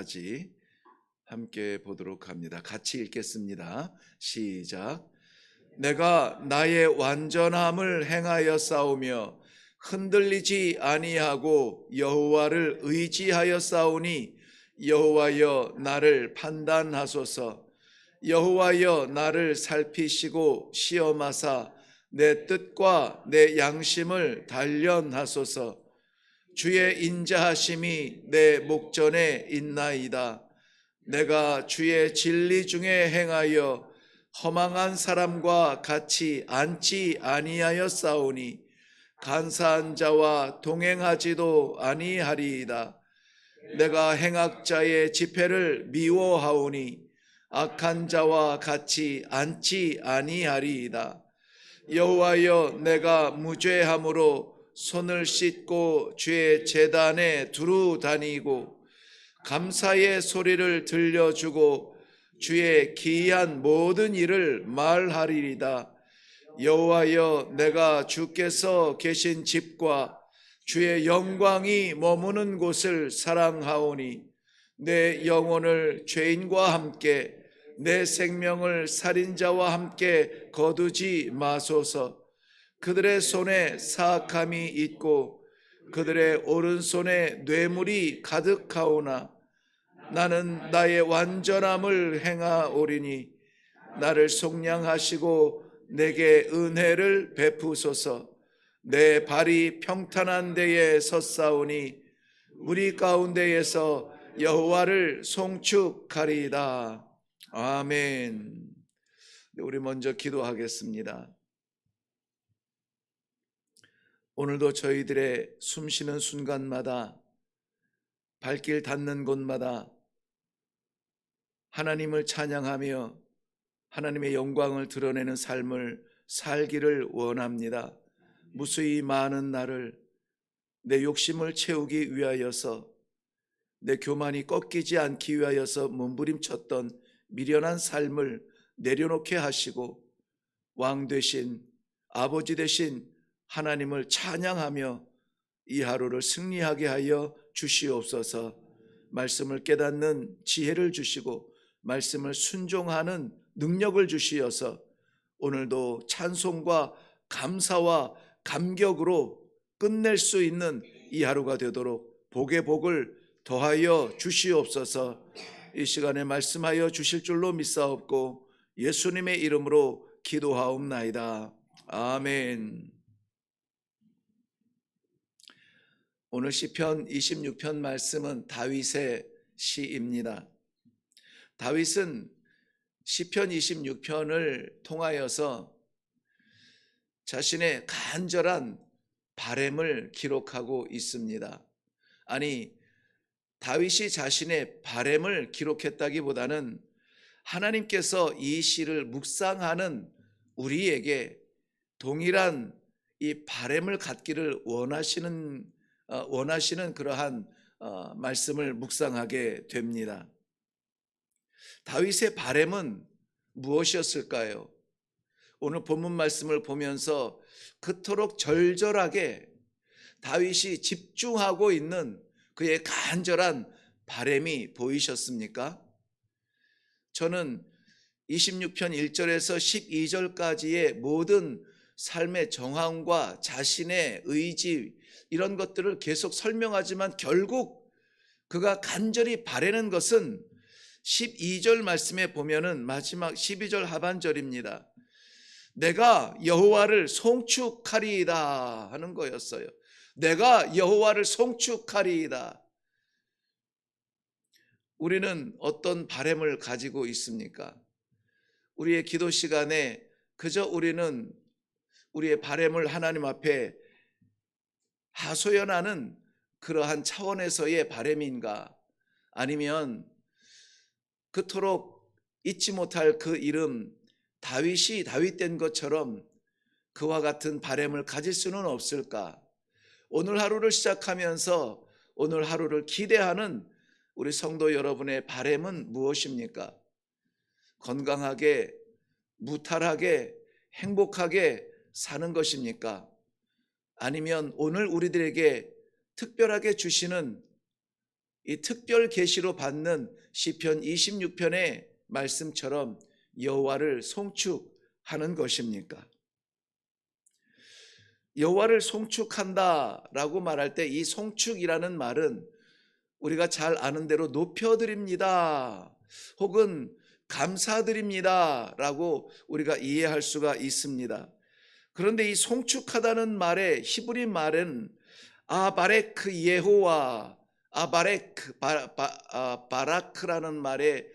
9절까지 함께 보도록 합니다. 같이 읽겠습니다. 시작. 내가 나의 완전함을 행하여 싸우며 흔들리지 아니하고 여호와를 의지하여 싸우니 여호와여 나를 판단하소서. 여호와여 나를 살피시고 시험하사 내 뜻과 내 양심을 단련하소서. 주의 인자하심이 내 목전에 있나이다. 내가 주의 진리 중에 행하여 허망한 사람과 같이 앉지 아니하여 싸우니 간사한 자와 동행하지도 아니하리이다. 내가 행악자의 집회를 미워하오니 악한 자와 같이 앉지 아니하리이다. 여호와여 내가 무죄함으로 손을 씻고 주의 제단에 두루 다니고 감사의 소리를 들려주고 주의 기이한 모든 일을 말하리이다. 여호와여 내가 주께서 계신 집과 주의 영광이 머무는 곳을 사랑하오니 내 영혼을 죄인과 함께 내 생명을 살인자와 함께 거두지 마소서. 그들의 손에 사악함이 있고 그들의 오른손에 뇌물이 가득하오나 나는 나의 완전함을 행하오리니 나를 속량하시고 내게 은혜를 베푸소서. 내 발이 평탄한 데에 섰사오니 무리 가운데에서 여호와를 송축하리이다. 아멘. 우리 먼저 기도하겠습니다. 오늘도 저희들의 숨쉬는 순간마다 발길 닿는 곳마다 하나님을 찬양하며 하나님의 영광을 드러내는 삶을 살기를 원합니다. 무수히 많은 나를 내 욕심을 채우기 위하여서 내 교만이 꺾이지 않기 위하여서 몸부림쳤던 미련한 삶을 내려놓게 하시고 왕 되신 아버지 되신 하나님을 찬양하며 이 하루를 승리하게 하여 주시옵소서. 말씀을 깨닫는 지혜를 주시고 말씀을 순종하는 능력을 주시어서 오늘도 찬송과 감사와 감격으로 끝낼 수 있는 이 하루가 되도록 복의 복을 더하여 주시옵소서. 이 시간에 말씀하여 주실 줄로 믿사옵고 예수님의 이름으로 기도하옵나이다. 아멘. 오늘 시편 26편 말씀은 다윗의 시입니다. 다윗은 시편 26편을 통하여서 자신의 간절한 바램을 기록하고 있습니다. 아니, 다윗이 자신의 바램을 기록했다기보다는 하나님께서 이 시를 묵상하는 우리에게 동일한 이 바램을 갖기를 원하시는 그러한 말씀을 묵상하게 됩니다. 다윗의 바램은 무엇이었을까요? 오늘 본문 말씀을 보면서 그토록 절절하게 다윗이 집중하고 있는 그의 간절한 바램이 보이셨습니까? 저는 26편 1절에서 12절까지의 모든 삶의 정황과 자신의 의지 이런 것들을 계속 설명하지만 결국 그가 간절히 바라는 것은 12절 말씀에 보면은 마지막 12절 하반절입니다. 내가 여호와를 송축하리이다 하는 거였어요. 내가 여호와를 송축하리이다. 우리는 어떤 바람을 가지고 있습니까? 우리의 기도 시간에 그저 우리는 우리의 바람을 하나님 앞에 하소연하는 그러한 차원에서의 바람인가? 아니면 그토록 잊지 못할 그 이름 다윗이 다윗된 것처럼 그와 같은 바람을 가질 수는 없을까? 오늘 하루를 시작하면서 오늘 하루를 기대하는 우리 성도 여러분의 바람은 무엇입니까? 건강하게, 무탈하게, 행복하게 사는 것입니까? 아니면 오늘 우리들에게 특별하게 주시는 이 특별 계시로 받는 시편 26편의 말씀처럼 여호와를 송축하는 것입니까? 여호와를 송축한다라고 말할 때 이 송축이라는 말은 우리가 잘 아는 대로 높여드립니다, 혹은 감사드립니다라고 우리가 이해할 수가 있습니다. 그런데 이 송축하다는 말의 히브리 말은 아바레크 예호와, 아바레크 바라크라는 말에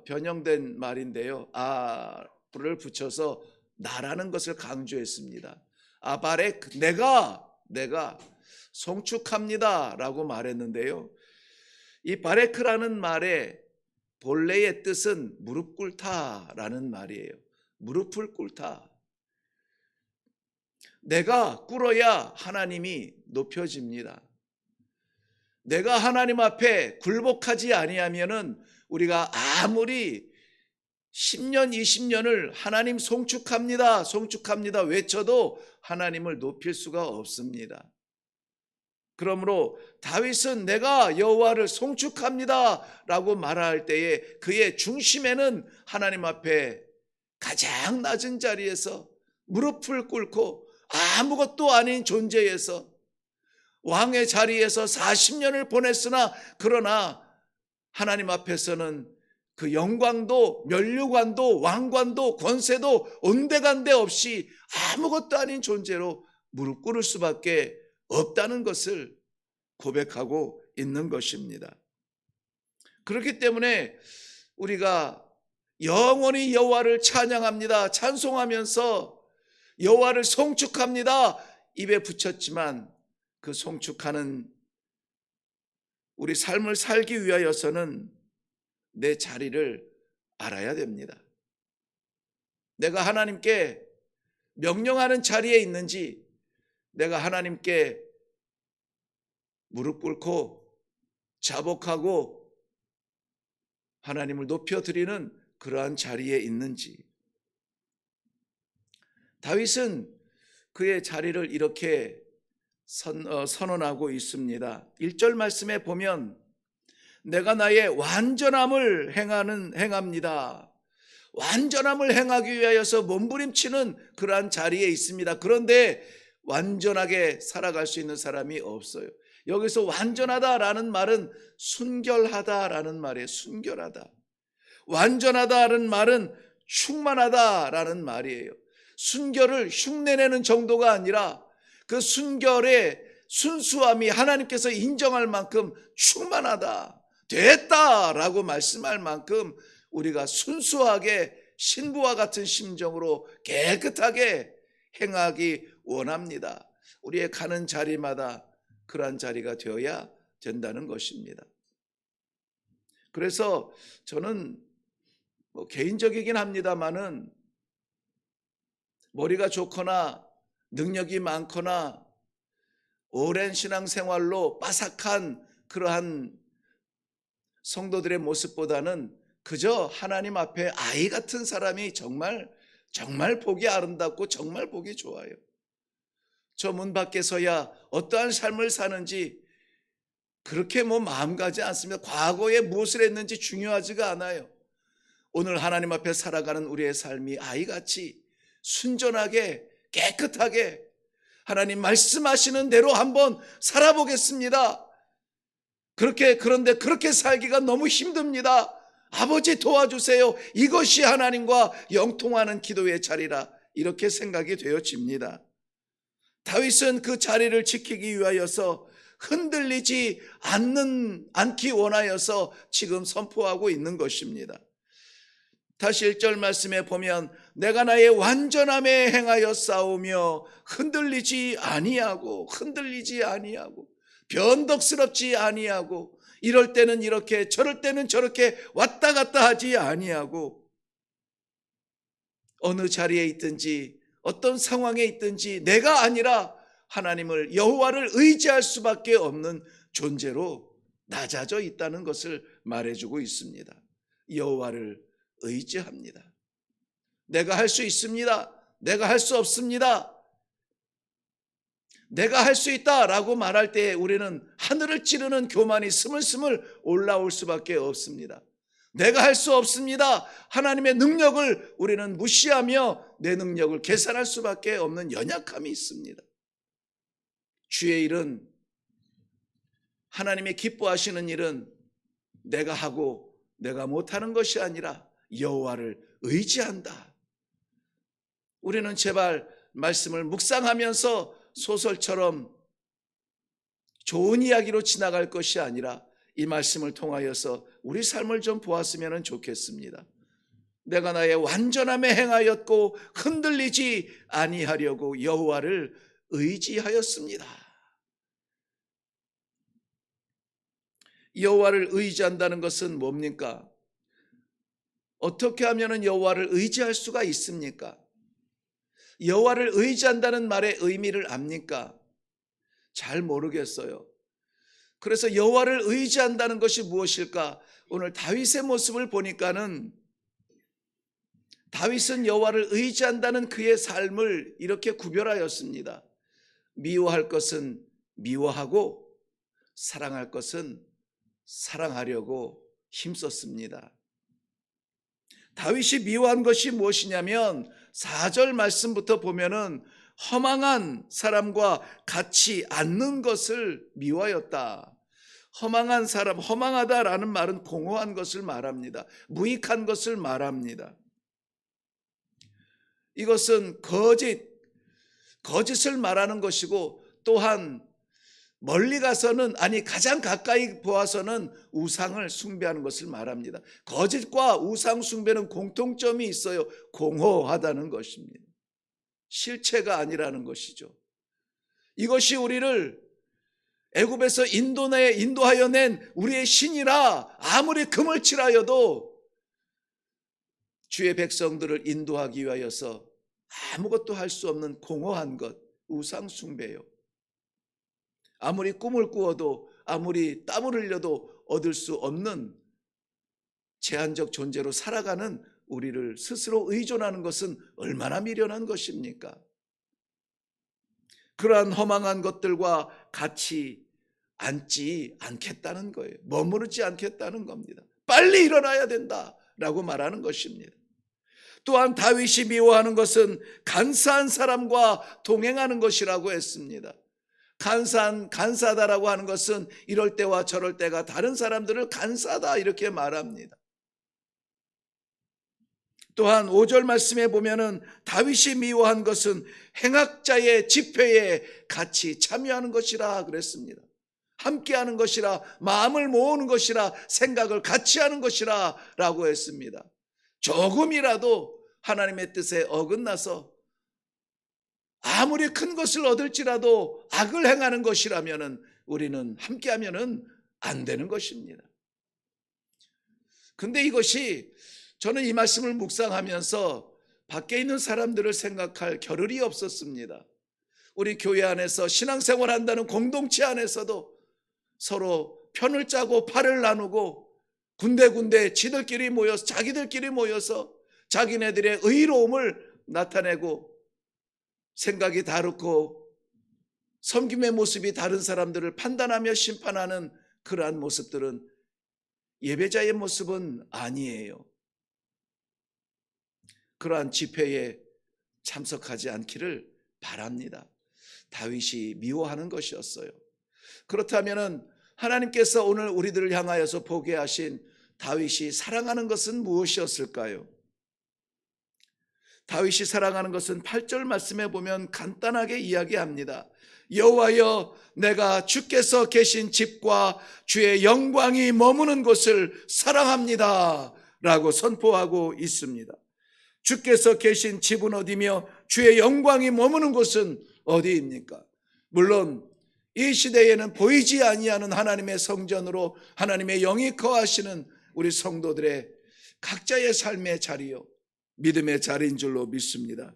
변형된 말인데요. 아를 붙여서 나라는 것을 강조했습니다. 아바레크, 내가 송축합니다라고 말했는데요. 이 바레크라는 말의 본래의 뜻은 무릎 꿇다라는 말이에요. 무릎을 꿇다. 내가 꿇어야 하나님이 높여집니다. 내가 하나님 앞에 굴복하지 아니하면은 우리가 아무리 10년, 20년을 하나님 송축합니다, 송축합니다 외쳐도 하나님을 높일 수가 없습니다. 그러므로 다윗은 내가 여호와를 송축합니다 라고 말할 때에 그의 중심에는 하나님 앞에 가장 낮은 자리에서 무릎을 꿇고 아무것도 아닌 존재에서 왕의 자리에서 40년을 보냈으나 그러나 하나님 앞에서는 그 영광도 면류관도 왕관도 권세도 온데간데 없이 아무것도 아닌 존재로 무릎 꿇을 수밖에 없다는 것을 고백하고 있는 것입니다. 그렇기 때문에 우리가 영원히 여호와를 찬양합니다, 찬송하면서 여호와를 송축합니다 입에 붙였지만 그 송축하는 우리 삶을 살기 위하여서는 내 자리를 알아야 됩니다. 내가 하나님께 명령하는 자리에 있는지, 내가 하나님께 무릎 꿇고 자복하고 하나님을 높여드리는 그러한 자리에 있는지. 다윗은 그의 자리를 이렇게 선언하고 있습니다. 1절 말씀에 보면 내가 나의 완전함을 행합니다. 완전함을 행하기 위하여서 몸부림치는 그러한 자리에 있습니다. 그런데 완전하게 살아갈 수 있는 사람이 없어요. 여기서 완전하다라는 말은 순결하다라는 말이에요. 순결하다. 완전하다라는 말은 충만하다라는 말이에요. 순결을 흉내내는 정도가 아니라 그 순결의 순수함이 하나님께서 인정할 만큼 충만하다, 됐다라고 말씀할 만큼 우리가 순수하게 신부와 같은 심정으로 깨끗하게 행하기 원합니다. 우리의 가는 자리마다 그러한 자리가 되어야 된다는 것입니다. 그래서 저는 개인적이긴 합니다만은 머리가 좋거나 능력이 많거나 오랜 신앙생활로 빠삭한 그러한 성도들의 모습보다는 그저 하나님 앞에 아이 같은 사람이 정말 보기 아름답고 정말 보기 좋아요. 저 문 밖에서야 어떠한 삶을 사는지 그렇게 마음 가지 않습니다. 과거에 무엇을 했는지 중요하지가 않아요. 오늘 하나님 앞에 살아가는 우리의 삶이 아이같이 순전하게 깨끗하게 하나님 말씀하시는 대로 한번 살아보겠습니다. 그런데 그렇게 살기가 너무 힘듭니다. 아버지 도와주세요. 이것이 하나님과 영통하는 기도의 자리라, 이렇게 생각이 되어집니다. 다윗은 그 자리를 지키기 위하여서 흔들리지 않기 원하여서 지금 선포하고 있는 것입니다. 다시 1절 말씀에 보면 내가 나의 완전함에 행하여 싸우며 흔들리지 아니하고 변덕스럽지 아니하고 이럴 때는 이렇게 저럴 때는 저렇게 왔다 갔다 하지 아니하고 어느 자리에 있든지 어떤 상황에 있든지 내가 아니라 하나님을 여호와를 의지할 수밖에 없는 존재로 낮아져 있다는 것을 말해주고 있습니다. 여호와를 의지합니다. 내가 할 수 있습니다. 내가 할 수 없습니다. 내가 할 수 있다라고 말할 때 우리는 하늘을 찌르는 교만이 스물스물 올라올 수밖에 없습니다. 내가 할 수 없습니다. 하나님의 능력을 우리는 무시하며 내 능력을 계산할 수밖에 없는 연약함이 있습니다. 주의 일은, 하나님의 기뻐하시는 일은 내가 하고 내가 못하는 것이 아니라 여호와를 의지한다. 우리는 제발 말씀을 묵상하면서 소설처럼 좋은 이야기로 지나갈 것이 아니라 이 말씀을 통하여서 우리 삶을 좀 보았으면 좋겠습니다. 내가 나의 완전함에 행하였고 흔들리지 아니하려고 여호와를 의지하였습니다. 여호와를 의지한다는 것은 뭡니까? 어떻게 하면 여호와를 의지할 수가 있습니까? 여호와를 의지한다는 말의 의미를 압니까? 잘 모르겠어요. 그래서 여호와를 의지한다는 것이 무엇일까? 오늘 다윗의 모습을 보니까는 다윗은 여호와를 의지한다는 그의 삶을 이렇게 구별하였습니다. 미워할 것은 미워하고 사랑할 것은 사랑하려고 힘썼습니다. 다윗이 미워한 것이 무엇이냐면 4절 말씀부터 보면은 허망한 사람과 같이 앉는 것을 미워하였다. 허망한 사람, 허망하다라는 말은 공허한 것을 말합니다. 무익한 것을 말합니다. 이것은 거짓을 말하는 것이고, 또한 멀리 가서는, 아니 가장 가까이 보아서는 우상을 숭배하는 것을 말합니다. 거짓과 우상 숭배는 공통점이 있어요. 공허하다는 것입니다. 실체가 아니라는 것이죠. 이것이 우리를 애굽에서 인도하여 낸 우리의 신이라 아무리 금을 칠하여도 주의 백성들을 인도하기 위하여서 아무것도 할 수 없는 공허한 것, 우상 숭배요. 아무리 꿈을 꾸어도, 아무리 땀을 흘려도 얻을 수 없는 제한적 존재로 살아가는 우리를 스스로 의존하는 것은 얼마나 미련한 것입니까? 그러한 허망한 것들과 같이 앉지 않겠다는 거예요. 머무르지 않겠다는 겁니다. 빨리 일어나야 된다라고 말하는 것입니다. 또한 다윗이 미워하는 것은 간사한 사람과 동행하는 것이라고 했습니다. 간사하다라고 하는 것은 이럴 때와 저럴 때가 다른 사람들을 간사하다 이렇게 말합니다. 또한 5절 말씀에 보면은 다윗이 미워한 것은 행악자의 집회에 같이 참여하는 것이라 그랬습니다. 함께하는 것이라, 마음을 모으는 것이라, 생각을 같이 하는 것이라 라고 했습니다. 조금이라도 하나님의 뜻에 어긋나서 아무리 큰 것을 얻을지라도 악을 행하는 것이라면 우리는 함께하면 안 되는 것입니다. 근데 이것이, 저는 이 말씀을 묵상하면서 밖에 있는 사람들을 생각할 겨를이 없었습니다. 우리 교회 안에서 신앙생활 한다는 공동체 안에서도 서로 편을 짜고 팔을 나누고 군데군데 자기들끼리 모여서 자기네들의 의로움을 나타내고 생각이 다르고 섬김의 모습이 다른 사람들을 판단하며 심판하는 그러한 모습들은 예배자의 모습은 아니에요. 그러한 집회에 참석하지 않기를 바랍니다. 다윗이 미워하는 것이었어요. 그렇다면 하나님께서 오늘 우리들을 향하여서 보게 하신 다윗이 사랑하는 것은 무엇이었을까요? 다윗이 사랑하는 것은 8절 말씀에 보면 간단하게 이야기합니다. 여호와여, 내가 주께서 계신 집과 주의 영광이 머무는 곳을 사랑합니다 라고 선포하고 있습니다. 주께서 계신 집은 어디며 주의 영광이 머무는 곳은 어디입니까? 물론 이 시대에는 보이지 아니하는 하나님의 성전으로 하나님의 영이 거하시는 우리 성도들의 각자의 삶의 자리요, 믿음의 자리인 줄로 믿습니다.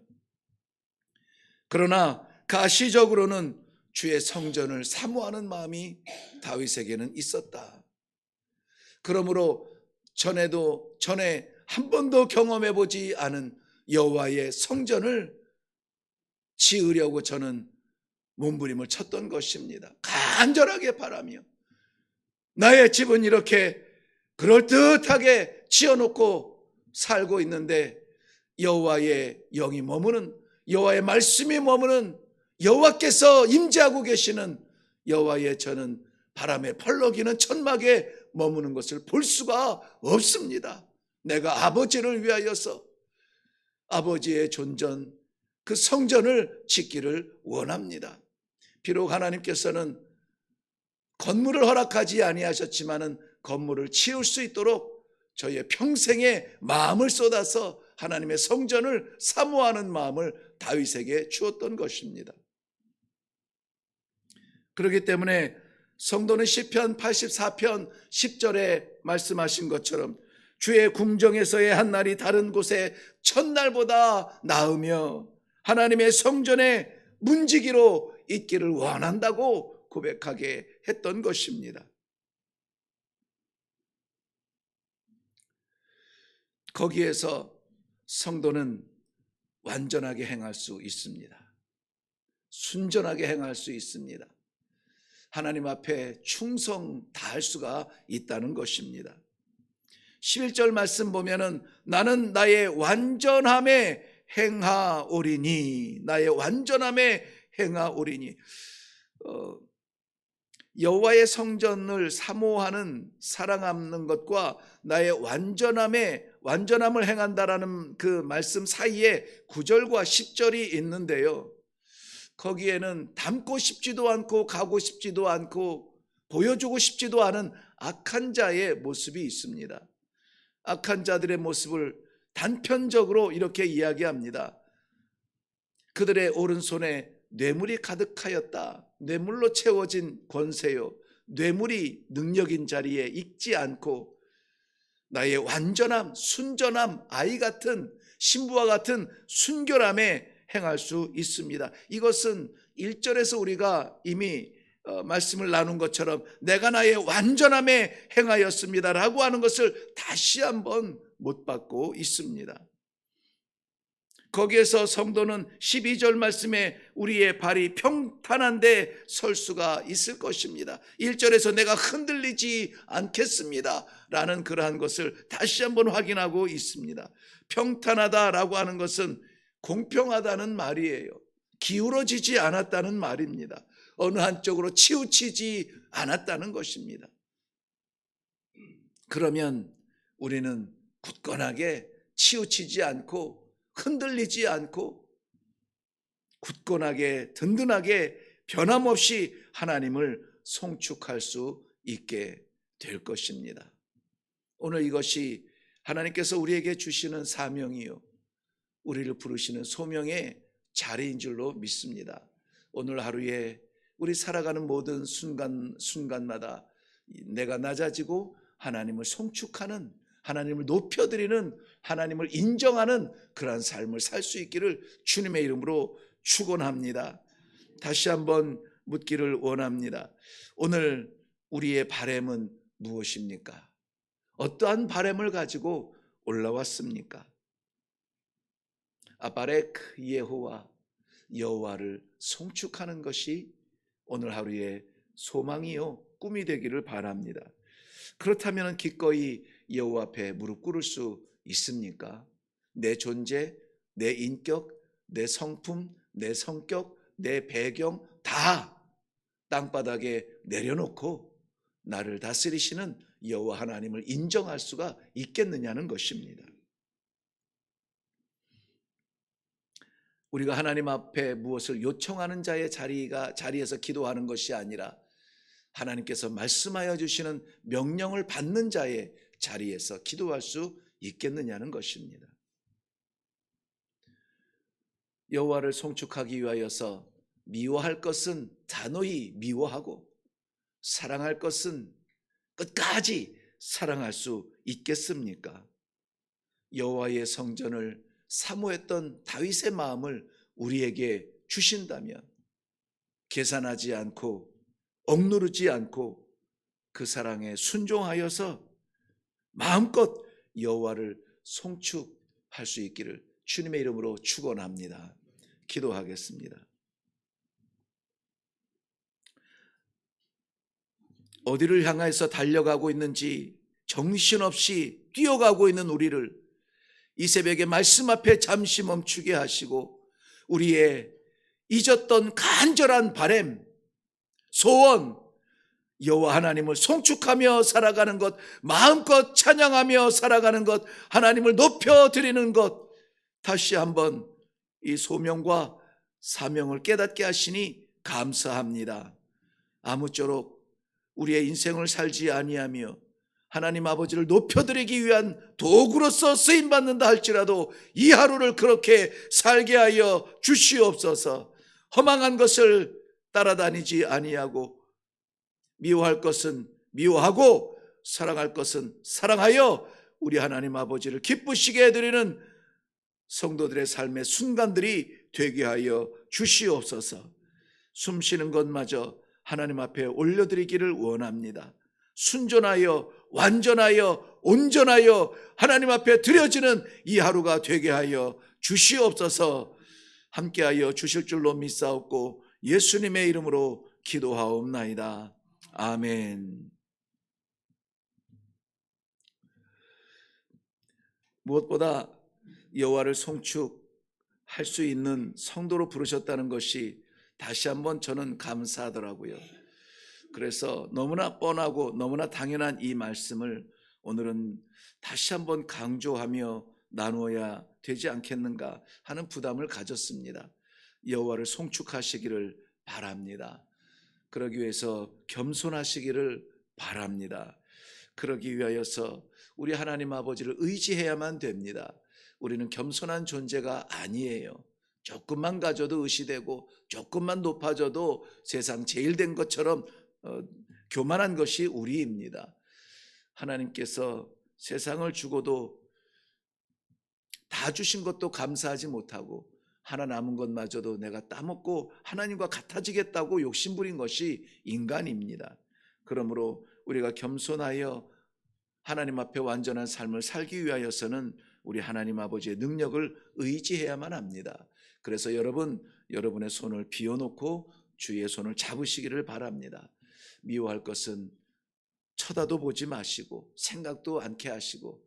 그러나 가시적으로는 주의 성전을 사모하는 마음이 다윗에게는 있었다. 그러므로 전에 한 번도 경험해 보지 않은 여호와의 성전을 지으려고 저는 몸부림을 쳤던 것입니다. 간절하게 바라며 나의 집은 이렇게 그럴듯하게 지어놓고 살고 있는데 여호와의 영이 머무는, 여호와의 말씀이 머무는, 여호와께서 임재하고 계시는 여호와의 저는 바람에 펄럭이는 천막에 머무는 것을 볼 수가 없습니다. 내가 아버지를 위하여서 아버지의 존전, 그 성전을 짓기를 원합니다. 비록 하나님께서는 건물을 허락하지 아니하셨지만은 건물을 치울 수 있도록 저의 평생의 마음을 쏟아서 하나님의 성전을 사모하는 마음을 다윗에게 주었던 것입니다. 그렇기 때문에 성도는 시편 84편 10절에 말씀하신 것처럼 주의 궁정에서의 한 날이 다른 곳의 첫날보다 나으며 하나님의 성전에 문지기로 있기를 원한다고 고백하게 했던 것입니다. 거기에서 성도는 완전하게 행할 수 있습니다. 순전하게 행할 수 있습니다. 하나님 앞에 충성 다할 수가 있다는 것입니다. 11절 말씀 보면은 나는 나의 완전함에 행하오리니, 나의 완전함에 행하오리니. 여호와의 성전을 사모하는, 사랑하는 것과 나의 완전함을 행한다라는 그 말씀 사이에 9절과 10절이 있는데요. 거기에는 닮고 싶지도 않고 가고 싶지도 않고 보여주고 싶지도 않은 악한 자의 모습이 있습니다. 악한 자들의 모습을 단편적으로 이렇게 이야기합니다. 그들의 오른손에 뇌물이 가득하였다. 뇌물로 채워진 권세요. 뇌물이 능력인 자리에 있지 않고 나의 완전함, 순전함, 아이 같은 신부와 같은 순결함에 행할 수 있습니다. 이것은 1절에서 우리가 이미 말씀을 나눈 것처럼 내가 나의 완전함에 행하였습니다라고 하는 것을 다시 한번 못 받고 있습니다. 거기에서 성도는 12절 말씀에 우리의 발이 평탄한데 설 수가 있을 것입니다. 1절에서 내가 흔들리지 않겠습니다 라는 그러한 것을 다시 한번 확인하고 있습니다. 평탄하다라고 하는 것은 공평하다는 말이에요. 기울어지지 않았다는 말입니다. 어느 한쪽으로 치우치지 않았다는 것입니다. 그러면 우리는 굳건하게 치우치지 않고 흔들리지 않고 굳건하게 든든하게 변함없이 하나님을 송축할 수 있게 될 것입니다. 오늘 이것이 하나님께서 우리에게 주시는 사명이요, 우리를 부르시는 소명의 자리인 줄로 믿습니다. 오늘 하루에 우리 살아가는 모든 순간마다 내가 낮아지고 하나님을 송축하는, 하나님을 높여드리는, 하나님을 인정하는 그러한 삶을 살 수 있기를 주님의 이름으로 축원합니다. 다시 한번 묻기를 원합니다. 오늘 우리의 바램은 무엇입니까? 어떠한 바램을 가지고 올라왔습니까? 아바렉 예호와, 여호와를 송축하는 것이 오늘 하루의 소망이요 꿈이 되기를 바랍니다. 그렇다면 기꺼이 여호와 앞에 무릎 꿇을 수 있습니까? 내 존재, 내 인격, 내 성품, 내 성격, 내 배경 다 땅바닥에 내려놓고 나를 다스리시는 여호와 하나님을 인정할 수가 있겠느냐는 것입니다. 우리가 하나님 앞에 무엇을 요청하는 자의 자리에서 기도하는 것이 아니라 하나님께서 말씀하여 주시는 명령을 받는 자의 자리에서 기도할 수 있겠느냐는 것입니다. 여호와를 송축하기 위하여서 미워할 것은 단호히 미워하고 사랑할 것은 끝까지 사랑할 수 있겠습니까? 여호와의 성전을 사모했던 다윗의 마음을 우리에게 주신다면 계산하지 않고 억누르지 않고 그 사랑에 순종하여서 마음껏 여호와를 송축할 수 있기를 주님의 이름으로 축원합니다. 기도하겠습니다. 어디를 향해서 달려가고 있는지 정신없이 뛰어가고 있는 우리를 이 새벽에 말씀 앞에 잠시 멈추게 하시고 우리의 잊었던 간절한 바람, 소원, 여호와 하나님을 송축하며 살아가는 것, 마음껏 찬양하며 살아가는 것, 하나님을 높여드리는 것, 다시 한번 이 소명과 사명을 깨닫게 하시니 감사합니다. 아무쪼록 우리의 인생을 살지 아니하며 하나님 아버지를 높여드리기 위한 도구로서 쓰임받는다 할지라도 이 하루를 그렇게 살게 하여 주시옵소서. 허망한 것을 따라다니지 아니하고 미워할 것은 미워하고 사랑할 것은 사랑하여 우리 하나님 아버지를 기쁘시게 해드리는 성도들의 삶의 순간들이 되게 하여 주시옵소서. 숨쉬는 것마저 하나님 앞에 올려드리기를 원합니다. 순전하여 완전하여 온전하여 하나님 앞에 드려지는 이 하루가 되게 하여 주시옵소서. 함께하여 주실 줄로 믿사옵고 예수님의 이름으로 기도하옵나이다. 아멘. 무엇보다 여호와를 송축할 수 있는 성도로 부르셨다는 것이 다시 한번 저는 감사하더라고요. 그래서 너무나 뻔하고 너무나 당연한 이 말씀을 오늘은 다시 한번 강조하며 나누어야 되지 않겠는가 하는 부담을 가졌습니다. 여호와를 송축하시기를 바랍니다. 그러기 위해서 겸손하시기를 바랍니다. 그러기 위하여서 우리 하나님 아버지를 의지해야만 됩니다. 우리는 겸손한 존재가 아니에요. 조금만 가져도 의시되고 조금만 높아져도 세상 제일 된 것처럼 교만한 것이 우리입니다. 하나님께서 세상을 주고도 다 주신 것도 감사하지 못하고 하나 남은 것마저도 내가 따먹고 하나님과 같아지겠다고 욕심부린 것이 인간입니다. 그러므로 우리가 겸손하여 하나님 앞에 완전한 삶을 살기 위하여서는 우리 하나님 아버지의 능력을 의지해야만 합니다. 그래서 여러분의 손을 비워놓고 주의 손을 잡으시기를 바랍니다. 미워할 것은 쳐다도 보지 마시고 생각도 않게 하시고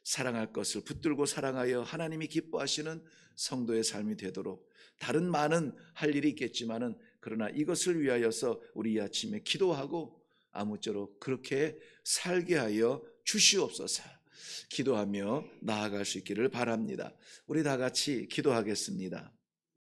사랑할 것을 붙들고 사랑하여 하나님이 기뻐하시는 성도의 삶이 되도록 다른 많은 할 일이 있겠지만은 그러나 이것을 위하여서 우리 이 아침에 기도하고 아무쪼록 그렇게 살게 하여 주시옵소서. 기도하며 나아갈 수 있기를 바랍니다. 우리 다 같이 기도하겠습니다.